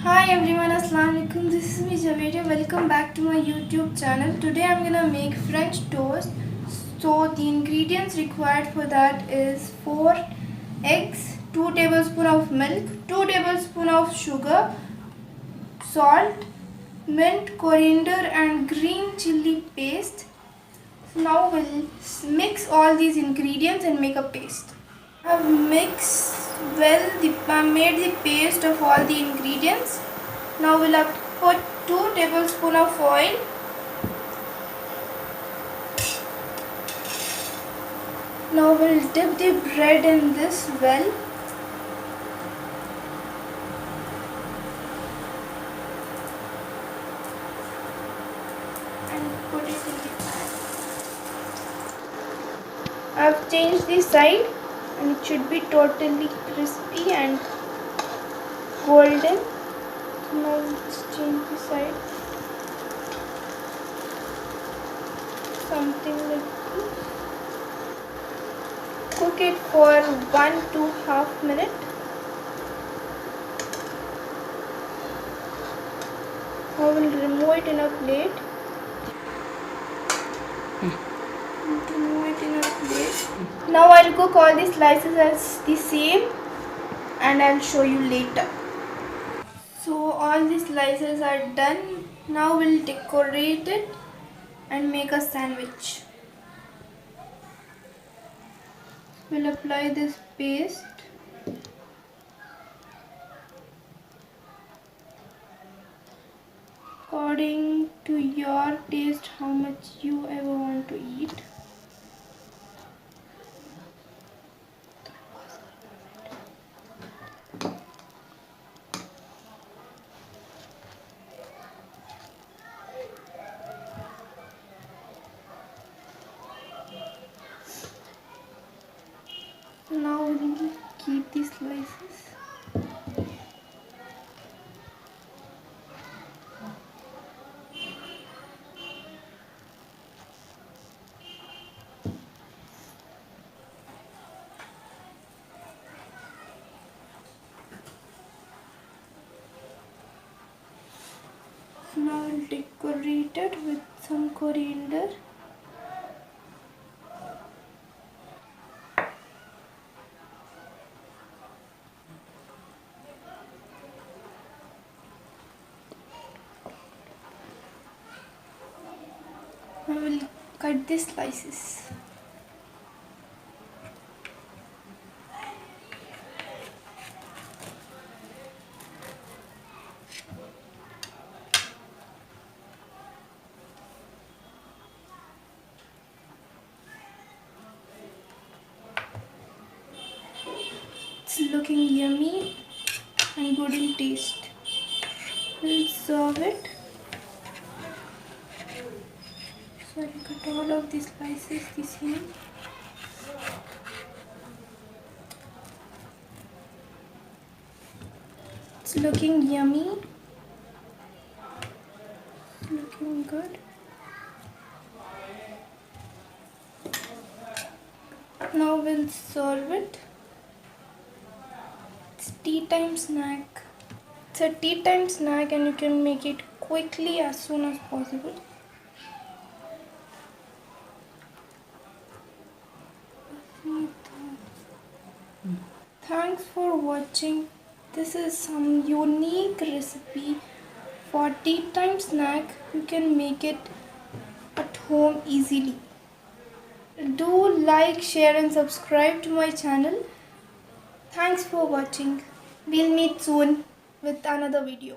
Hi everyone, Assalamu alaikum. This is me Javeria. Welcome back to my YouTube channel. Today I'm gonna make French toast. So the ingredients required for that is 4 eggs, 2 tablespoons of milk, 2 tablespoons of sugar, salt, mint, coriander and green chili paste. So now we'll mix all these ingredients and make a paste. I've made the paste of all the ingredients. Now we'll have to put 2 tablespoons of oil. Now we'll dip the bread in this well. And put it in the pan. I've changed the side and it should be totally crispy and golden. So now let's change the side. Something like this. Cook it for 1 to half minute. I will remove it in a plate. Now I'll cook all the slices as the same and I'll show you later. So all the slices are done. Now we'll decorate it and make a sandwich. We'll apply this paste. According to your taste, how much you ever want to eat. Now we'll keep the slices. Now I'll decorate it with some coriander. I will cut the slices. It's looking yummy and good in taste. We'll serve it. So I'll cut all of the slices the same. It's looking yummy. It's looking good. Now we'll serve it. It's tea time snack. It's a tea time snack and you can make it quickly as soon as possible. Thanks for watching. This is some unique recipe for tea time snack. You can make it at home easily. Do like, share and subscribe to my channel. Thanks for watching. We'll meet soon with another video.